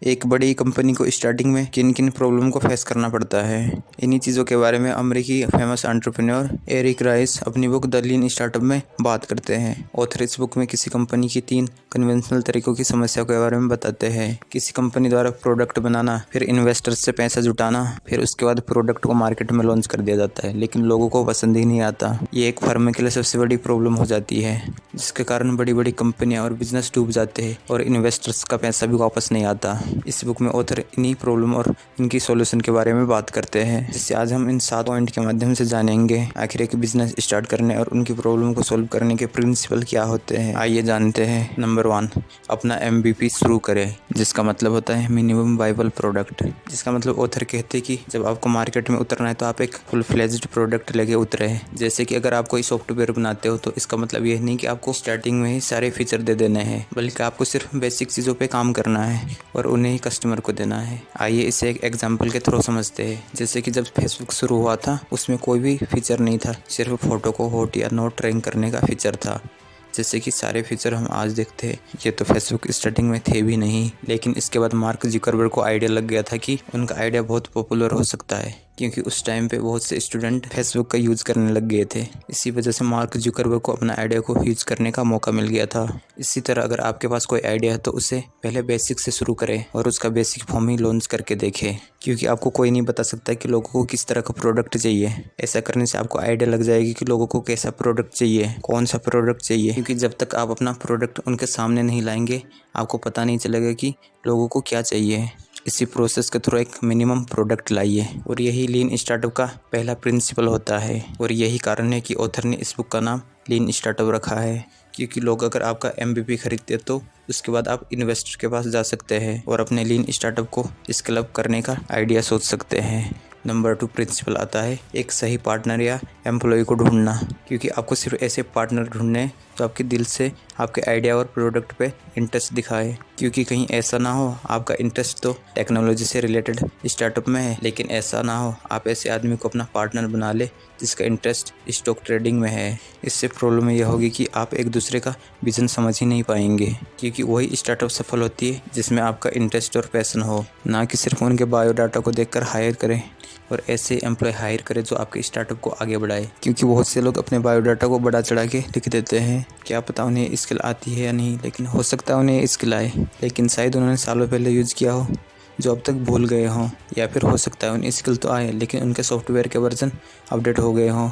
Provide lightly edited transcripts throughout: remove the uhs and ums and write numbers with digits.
एक बड़ी कंपनी को स्टार्टिंग में किन किन प्रॉब्लम को फेस करना पड़ता है। इन्हीं चीज़ों के बारे में अमेरिकी फेमस एंटरप्रेन्योर एरिक राइस अपनी बुक द लीन स्टार्टअप में बात करते हैं। ऑथर इस बुक में किसी कंपनी की 3 कन्वेंशनल तरीकों की समस्या के बारे में बताते हैं। किसी कंपनी द्वारा प्रोडक्ट बनाना, फिर इन्वेस्टर्स से पैसा जुटाना, फिर उसके बाद प्रोडक्ट को मार्केट में लॉन्च कर दिया जाता है, लेकिन लोगों को पसंद ही नहीं आता। ये एक फर्म के लिए सबसे बड़ी प्रॉब्लम हो जाती है, जिसके कारण बड़ी बड़ी कंपनियां और बिजनेस डूब जाते हैं और इन्वेस्टर्स का पैसा भी वापस नहीं आता। इस बुक में ऑथर इन्हीं प्रॉब्लम और इनकी सॉल्यूशन के बारे में बात करते हैं, जिससे आज हम इन 7 पॉइंट के माध्यम से जानेंगे आखिर एक बिजनेस स्टार्ट करने और उनकी प्रॉब्लम को सॉल्व करने के प्रिंसिपल क्या होते हैं। आइए जानते हैं। नंबर 1, अपना MVP शुरू करें, जिसका मतलब होता है मिनिमम वाइबल प्रोडक्ट। जिसका मतलब ऑथर कहते हैं कि जब आपको मार्केट में उतरना है तो आप एक फुल फ्लेज्ड प्रोडक्ट लेके उतरे। जैसे कि अगर आप कोई सॉफ्टवेयर बनाते हो तो इसका मतलब ये नहीं कि आपको स्टार्टिंग में ही सारे फीचर दे देने हैं, बल्कि आपको सिर्फ बेसिक चीज़ों पे काम करना है और उन्हें ही कस्टमर को देना है। आइए इसे एक एग्जांपल के थ्रू समझते हैं। जैसे कि जब फेसबुक शुरू हुआ था उसमें कोई भी फीचर नहीं था, सिर्फ फ़ोटो को हॉट या नॉट रैंक करने का फीचर था। जैसे कि सारे फीचर हम आज देखते हैं, ये तो फेसबुक स्टार्टिंग में थे भी नहीं। लेकिन इसके बाद मार्क जुकरबर्ग को आइडिया लग गया था कि उनका आइडिया बहुत पॉपुलर हो सकता है, क्योंकि उस टाइम पे बहुत से स्टूडेंट फेसबुक का यूज़ करने लग गए थे। इसी वजह से मार्क जुकरबर्ग को अपना आइडिया को यूज़ करने का मौका मिल गया था। इसी तरह अगर आपके पास कोई आइडिया है तो उसे पहले बेसिक से शुरू करें और उसका बेसिक फॉर्म ही लॉन्च करके देखें, क्योंकि आपको कोई नहीं बता सकता कि लोगों को किस तरह का प्रोडक्ट चाहिए। ऐसा करने से आपको आइडिया लग जाएगी कि लोगों को कैसा प्रोडक्ट चाहिए, कौन सा प्रोडक्ट चाहिए। क्योंकि जब तक आप अपना प्रोडक्ट उनके सामने नहीं लाएंगे, आपको पता नहीं चलेगा कि लोगों को क्या चाहिए। इसी प्रोसेस के थ्रू एक मिनिमम प्रोडक्ट लाइए, और यही लीन स्टार्टअप का पहला प्रिंसिपल होता है। और यही कारण है कि ऑथर ने इस बुक का नाम लीन स्टार्टअप रखा है, क्योंकि लोग अगर आपका MVP खरीदते तो उसके बाद आप इन्वेस्टर के पास जा सकते हैं और अपने लीन स्टार्टअप को स्केल अप करने का आइडिया सोच सकते हैं। नंबर 2 प्रिंसिपल आता है एक सही पार्टनर या एम्प्लॉय को ढूंढना, क्योंकि आपको सिर्फ ऐसे पार्टनर ढूंढने जो आपके दिल से आपके आइडिया और प्रोडक्ट पे इंटरेस्ट दिखाए। क्योंकि कहीं ऐसा ना हो आपका इंटरेस्ट तो टेक्नोलॉजी से रिलेटेड स्टार्टअप में है, लेकिन ऐसा ना हो आप ऐसे आदमी को अपना पार्टनर बना ले जिसका इंटरेस्ट स्टॉक ट्रेडिंग में है। इससे प्रॉब्लम यह होगी कि आप एक दूसरे का विजन समझ ही नहीं पाएंगे, क्योंकि वही स्टार्टअप सफल होती है जिसमें आपका इंटरेस्ट और पैशन हो, ना कि सिर्फ उनके बायोडाटा को देखकर हायर करें और ऐसे एम्प्लॉय हायर करें जो आपके स्टार्टअप को आगे बढ़ाए। क्योंकि बहुत से लोग अपने बायोडाटा को बढ़ा चढ़ा के लिख देते हैं, क्या पता उन्हें स्किल आती है या नहीं, लेकिन हो सकता है उन्हें स्किल आए, लेकिन शायद उन्होंने सालों पहले यूज़ किया हो जो अब तक भूल गए हों, या फिर हो सकता है उन्हें स्किल तो आए लेकिन उनके सॉफ्टवेयर के वर्जन अपडेट हो गए हों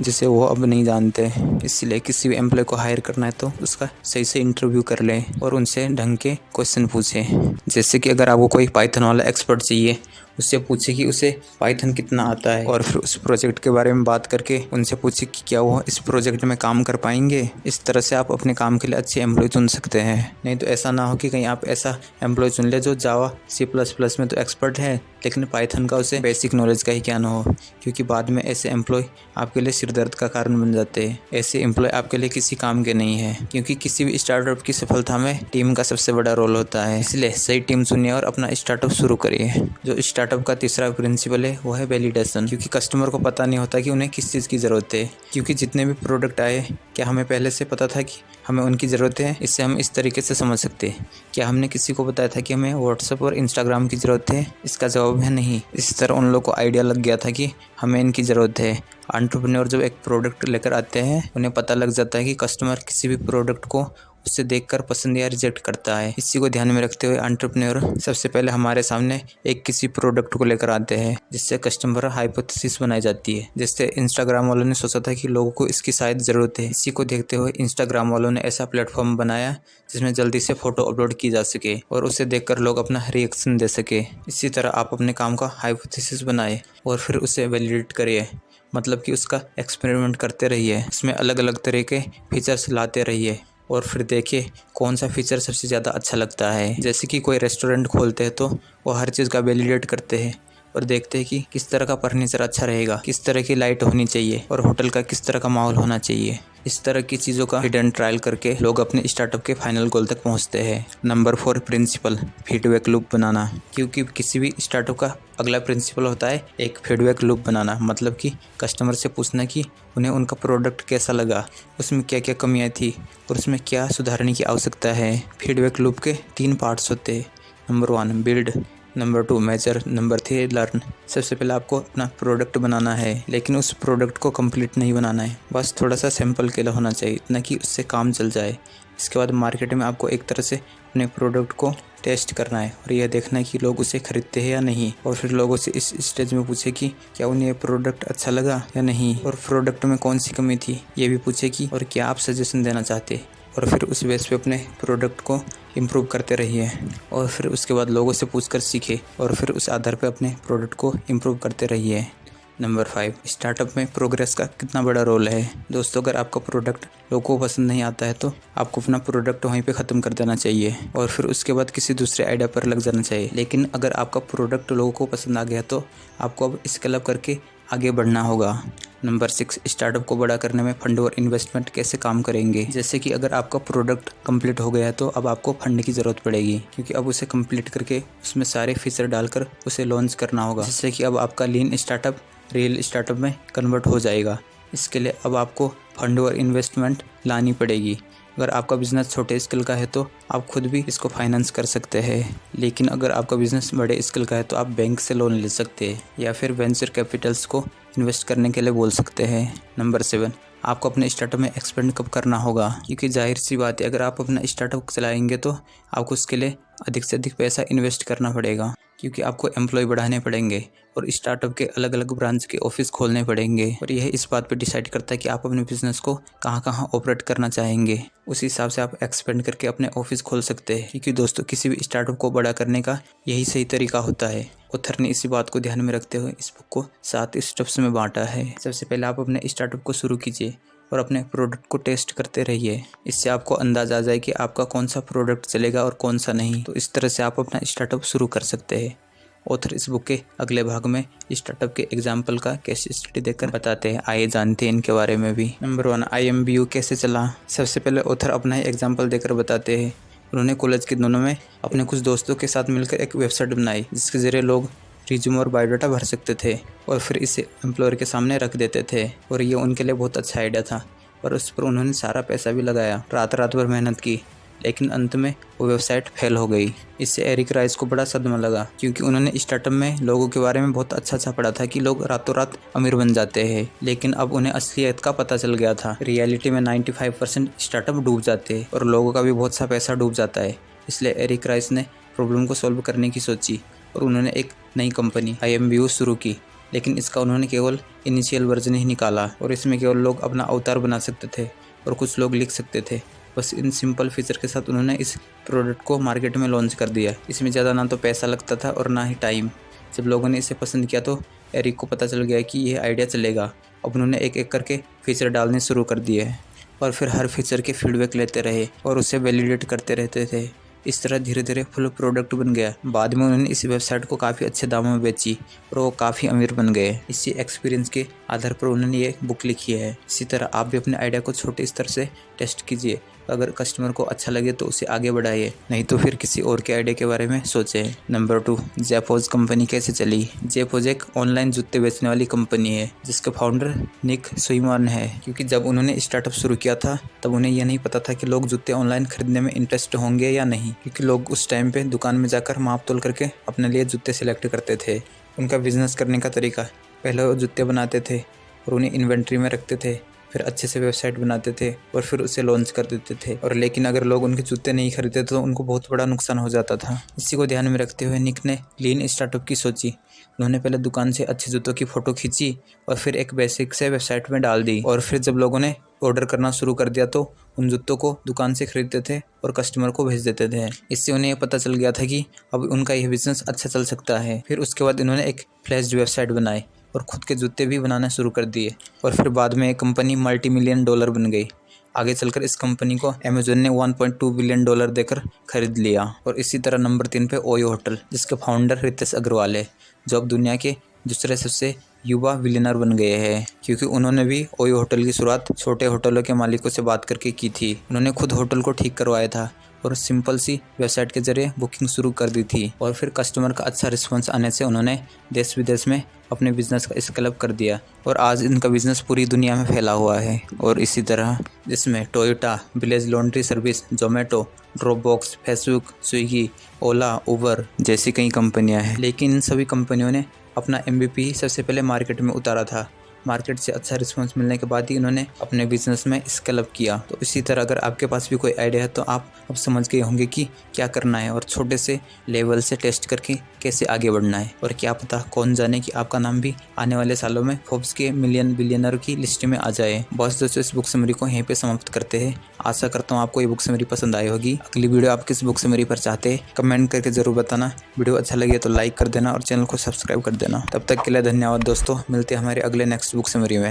जिसे वो अब नहीं जानते। इसलिए किसी भी एम्प्लॉय को हायर करना है तो उसका सही से इंटरव्यू कर लें और उनसे ढंग के क्वेश्चन पूछें। जैसे कि अगर आपको कोई पाइथन वाला एक्सपर्ट चाहिए, उससे पूछे कि उसे पाइथन कितना आता है, और फिर उस प्रोजेक्ट के बारे में बात करके उनसे पूछे कि क्या वो इस प्रोजेक्ट में काम कर पाएंगे। इस तरह से आप अपने काम के लिए अच्छे एम्प्लॉय चुन सकते हैं। नहीं तो ऐसा ना हो कि कहीं आप ऐसा एम्प्लॉय चुन ले जो जावा C++ में तो एक्सपर्ट है, लेकिन पाइथन का उसे बेसिक नॉलेज का ही क्या ना हो, क्योंकि बाद में ऐसे एम्प्लॉय आपके लिए सिरदर्द का कारण बन जाते हैं। ऐसे एम्प्लॉय आपके लिए किसी काम के नहीं है, क्योंकि किसी भी स्टार्टअप की सफलता में टीम का सबसे बड़ा रोल होता है। इसलिए सही टीम चुनिए और अपना स्टार्टअप शुरू करिए। जो स्टार्टअप का तीसरा प्रिंसिपल है वो है वैलिडेशन, क्योंकि कस्टमर को पता नहीं होता कि उन्हें किस चीज़ की ज़रूरत है। क्योंकि जितने भी प्रोडक्ट आए, क्या हमें पहले से पता था कि हमें उनकी ज़रूरत है? इससे हम इस तरीके से समझ सकते हैं, क्या हमने किसी को बताया था कि हमें व्हाट्सएप और इंस्टाग्राम की ज़रूरत है? इसका जवाब है नहीं। इस तरह उन लोगों को आइडिया लग गया था कि हमें इनकी ज़रूरत है। एंटरप्रेन्योर जब एक प्रोडक्ट लेकर आते हैं, उन्हें पता लग जाता है कि कस्टमर किसी भी प्रोडक्ट को उससे देखकर पसंद या रिजेक्ट करता है। इसी को ध्यान में रखते हुए एंटरप्रेन्योर सबसे पहले हमारे सामने एक किसी प्रोडक्ट को लेकर आते हैं, जिससे कस्टमर हाइपोथेसिस बनाई जाती है। जैसे इंस्टाग्राम वालों ने सोचा था कि लोगों को इसकी शायद ज़रूरत है। इसी को देखते हुए इंस्टाग्राम वालों ने ऐसा प्लेटफॉर्म बनाया जिसमें जल्दी से फ़ोटो अपलोड की जा सके और उसे देखकर लोग अपना रिएक्शन दे सके। इसी तरह आप अपने काम का हाइपोथेसिस बनाए और फिर उसे वैलिडेट करिए, मतलब कि उसका एक्सपेरिमेंट करते रहिए। इसमें अलग अलग तरह के फीचर्स लाते रहिए और फिर देखिए कौन सा फीचर सबसे ज़्यादा अच्छा लगता है। जैसे कि कोई रेस्टोरेंट खोलते हैं तो वो हर चीज़ का वैलिडेट करते हैं और देखते हैं कि किस तरह का फर्नीचर अच्छा रहेगा, किस तरह की लाइट होनी चाहिए और होटल का किस तरह का माहौल होना चाहिए। इस तरह की चीज़ों का हिडन ट्रायल करके लोग अपने स्टार्टअप के फाइनल गोल तक पहुंचते हैं। नंबर 4 प्रिंसिपल फीडबैक लूप बनाना, क्योंकि किसी भी स्टार्टअप का अगला प्रिंसिपल होता है एक फीडबैक लूप बनाना, मतलब कि कस्टमर से पूछना कि उन्हें उनका प्रोडक्ट कैसा लगा, उसमें क्या क्या कमियाँ थी और उसमें क्या सुधारने की आवश्यकता है। फीडबैक लूप के 3 पार्ट्स होते हैं। Number 1 build, number 2 major, number 3 learn. सबसे पहले आपको अपना प्रोडक्ट बनाना है, लेकिन उस प्रोडक्ट को कंप्लीट नहीं बनाना है, बस थोड़ा सा सैंपल के लिए होना चाहिए, इतना कि उससे काम चल जाए। इसके बाद मार्केट में आपको एक तरह से अपने प्रोडक्ट को टेस्ट करना है और यह देखना है कि लोग उसे खरीदते हैं या नहीं, और फिर लोगों से इस स्टेज में पूछे कि क्या उन्हें ये प्रोडक्ट अच्छा लगा या नहीं, और प्रोडक्ट में कौन सी कमी थी ये भी पूछे कि और क्या आप सजेशन देना चाहते, और फिर उस बेस पे अपने प्रोडक्ट को इम्प्रूव करते रहिए, और फिर उसके बाद लोगों से पूछकर सीखे, और फिर उस आधार पे अपने प्रोडक्ट को इम्प्रूव करते रहिए। नंबर 5 स्टार्टअप में प्रोग्रेस का कितना बड़ा रोल है। दोस्तों, अगर आपका प्रोडक्ट लोगों को पसंद नहीं आता है तो आपको अपना प्रोडक्ट वहीं पे ख़त्म कर देना चाहिए और फिर उसके बाद किसी दूसरे आइडिया पर लग जाना चाहिए। लेकिन अगर आपका प्रोडक्ट लोगों को पसंद आ गया तो आपको अब स्केल अप करके आगे बढ़ना होगा। नंबर 6 स्टार्टअप को बड़ा करने में फंड और इन्वेस्टमेंट कैसे काम करेंगे। जैसे कि अगर आपका प्रोडक्ट कंप्लीट हो गया है तो अब आपको फंड की ज़रूरत पड़ेगी, क्योंकि अब उसे कंप्लीट करके उसमें सारे फीचर डालकर उसे लॉन्च करना होगा, जिससे कि अब आपका लीन स्टार्टअप रियल स्टार्टअप में कन्वर्ट हो जाएगा। इसके लिए अब आपको फंड और इन्वेस्टमेंट लानी पड़ेगी। अगर आपका बिज़नेस छोटे स्केल का है तो आप खुद भी इसको फाइनेंस कर सकते हैं, लेकिन अगर आपका बिज़नेस बड़े स्केल का है तो आप बैंक से लोन ले सकते हैं या फिर वेंचर कैपिटल्स को इन्वेस्ट करने के लिए बोल सकते हैं। नंबर 7 आपको अपने स्टार्टअप में एक्सपेंड कब करना होगा, क्योंकि जाहिर सी बात है अगर आप अपना स्टार्टअप चलाएंगे तो आपको उसके लिए अधिक से अधिक पैसा इन्वेस्ट करना पड़ेगा, क्योंकि आपको एम्प्लॉय बढ़ाने पड़ेंगे और स्टार्टअप के अलग अलग ब्रांच के ऑफिस खोलने पड़ेंगे, और यह इस बात पर डिसाइड करता है कि आप अपने बिजनेस को कहाँ कहाँ ऑपरेट करना चाहेंगे। उस हिसाब से आप एक्सपेंड करके अपने ऑफिस खोल सकते हैं, क्योंकि दोस्तों किसी भी स्टार्टअप को बड़ा करने का यही सही तरीका होता है। ऑथर ने इसी बात को ध्यान में रखते हुए इस बुक को 7 स्टेप्स में बांटा है। सबसे पहले आप अपने स्टार्टअप को शुरू कीजिए और अपने प्रोडक्ट को टेस्ट करते रहिए। इससे आपको अंदाज़ा आ जाए कि आपका कौन सा प्रोडक्ट चलेगा और कौन सा नहीं, तो इस तरह से आप अपना स्टार्टअप शुरू कर सकते हैं। ऑथर इस बुक के अगले भाग में स्टार्टअप के एग्जाम्पल का केस स्टडी देकर बताते हैं। आइए जानते हैं इनके बारे में भी। नंबर 1 IMBU कैसे चला। सबसे पहले ऑथर अपना ही एग्जाम्पल देकर बताते हैं। उन्होंने कॉलेज के दिनों में अपने कुछ दोस्तों के साथ मिलकर एक वेबसाइट बनाई, जिसके जरिए लोग रिज्यूम और बायोडाटा भर सकते थे और फिर इसे एम्प्लॉयर के सामने रख देते थे, और ये उनके लिए बहुत अच्छा आइडिया था, पर उस पर उन्होंने सारा पैसा भी लगाया, रात भर मेहनत की, लेकिन अंत में वो वेबसाइट फेल हो गई। इससे एरिक राइस को बड़ा सदमा लगा, क्योंकि उन्होंने स्टार्टअप में लोगों के बारे में बहुत अच्छा पढ़ा था कि लोग रातों रात अमीर बन जाते हैं, लेकिन अब उन्हें असलियत का पता चल गया था। रियलिटी में 95% स्टार्टअप डूब जाते हैं और लोगों का भी बहुत सा पैसा डूब जाता है। इसलिए एरिक राइस ने प्रॉब्लम को सॉल्व करने की सोची और उन्होंने एक नई कंपनी IMBU शुरू की, लेकिन इसका उन्होंने केवल इनिशियल वर्जन ही निकाला और इसमें केवल लोग अपना अवतार बना सकते थे और कुछ लोग लिख सकते थे। बस इन सिंपल फीचर के साथ उन्होंने इस प्रोडक्ट को मार्केट में लॉन्च कर दिया। इसमें ज़्यादा ना तो पैसा लगता था और ना ही टाइम। जब लोगों ने इसे पसंद किया तो एरिक को पता चल गया कि यह आइडिया चलेगा। अब उन्होंने एक एक करके फीचर डालने शुरू कर दिए और फिर हर फीचर के फीडबैक लेते रहे और उसे वैलिडेट करते रहते थे। इस तरह धीरे धीरे फुल प्रोडक्ट बन गया। बाद में उन्होंने इस वेबसाइट को काफ़ी अच्छे दामों में बेची और वो काफ़ी अमीर बन गए। इसी एक्सपीरियंस के आधार पर उन्होंने ये बुक लिखी है। इसी तरह आप भी अपने आइडिया को छोटे स्तर से टेस्ट कीजिए। अगर कस्टमर को अच्छा लगे तो उसे आगे बढ़ाइए, नहीं तो फिर किसी और के आइडिया के बारे में सोचें। नंबर 2 जेपोज कंपनी कैसे चली। जेपोज एक ऑनलाइन जूते बेचने वाली कंपनी है जिसके फाउंडर निक सुईमान है, क्योंकि जब उन्होंने स्टार्टअप शुरू किया था तब उन्हें यह नहीं पता था कि लोग जूते ऑनलाइन खरीदने में इंटरेस्ट होंगे या नहीं, क्योंकि लोग उस टाइम पे दुकान में जाकर माप तोल करके अपने लिए जूते सिलेक्ट करते थे। उनका बिजनेस करने का तरीका, पहले वो जूते बनाते थे और उन्हें इन्वेंट्री में रखते थे, फिर अच्छे से वेबसाइट बनाते थे और फिर उसे लॉन्च कर देते थे। और लेकिन अगर लोग उनके जूते नहीं खरीदते तो उनको बहुत बड़ा नुकसान हो जाता था। इसी को ध्यान में रखते हुए निक ने लीन स्टार्टअप की सोची। उन्होंने पहले दुकान से अच्छे जूतों की फ़ोटो खींची और फिर एक बेसिक से वेबसाइट में डाल दी, और फिर जब लोगों ने ऑर्डर करना शुरू कर दिया तो उन जूतों को दुकान से खरीदते थे और कस्टमर को भेज देते थे। इससे उन्हें पता चल गया था कि अब उनका यह बिज़नेस अच्छा चल सकता है। फिर उसके बाद इन्होंने एक फ्लैश्ड वेबसाइट बनाई और ख़ुद के जूते भी बनाना शुरू कर दिए, और फिर बाद में एक कंपनी $multi-million बन गई। आगे चलकर इस कंपनी को अमेज़न ने $1.2 बिलियन देकर खरीद लिया। और इसी तरह नंबर 3 पे ओयो होटल, जिसके फाउंडर रितेश अग्रवाल है, जो अब दुनिया के दूसरे सबसे युवा बिलियनर बन गए हैं, क्योंकि उन्होंने भी ओयो होटल की शुरुआत छोटे होटलों के मालिकों से बात करके की थी। उन्होंने खुद होटल को ठीक करवाया था और सिंपल सी वेबसाइट के जरिए बुकिंग शुरू कर दी थी, और फिर कस्टमर का अच्छा रिस्पांस आने से उन्होंने देश विदेश में अपने बिजनेस का स्केल अप कर दिया और आज इनका बिजनेस पूरी दुनिया में फैला हुआ है। और इसी तरह इसमें Toyota, Village Laundry Service, Zomato Dropbox, Facebook, Swiggy, Ola, Uber जैसी कई कंपनियां हैं। लेकिन इन सभी कंपनियों ने अपना MVP सबसे पहले मार्केट में उतारा था। मार्केट से अच्छा रिस्पांस मिलने के बाद ही इन्होंने अपने बिजनेस में स्केल अप किया। तो इसी तरह अगर आपके पास भी कोई आइडिया है तो आप अब समझ गए होंगे कि क्या करना है और छोटे से लेवल से टेस्ट करके कैसे आगे बढ़ना है। और क्या पता कौन जाने कि आपका नाम भी आने वाले सालों में फोर्ब्स के मिलियन बिलियनर की लिस्ट में आ जाए। बस दोस्तों, इस बुक समरी को यहीं पे समाप्त करते हैं। आशा करता हूँ आपको ये बुक समरी पसंद आई होगी। अगली वीडियो आप किस बुक समरी पर चाहते हैं कमेंट करके जरूर बताना। वीडियो अच्छा लगे तो लाइक कर देना और चैनल को सब्सक्राइब कर देना। तब तक के लिए धन्यवाद दोस्तों, मिलते हैं हमारे अगले नेक्स्ट बुक समरी में।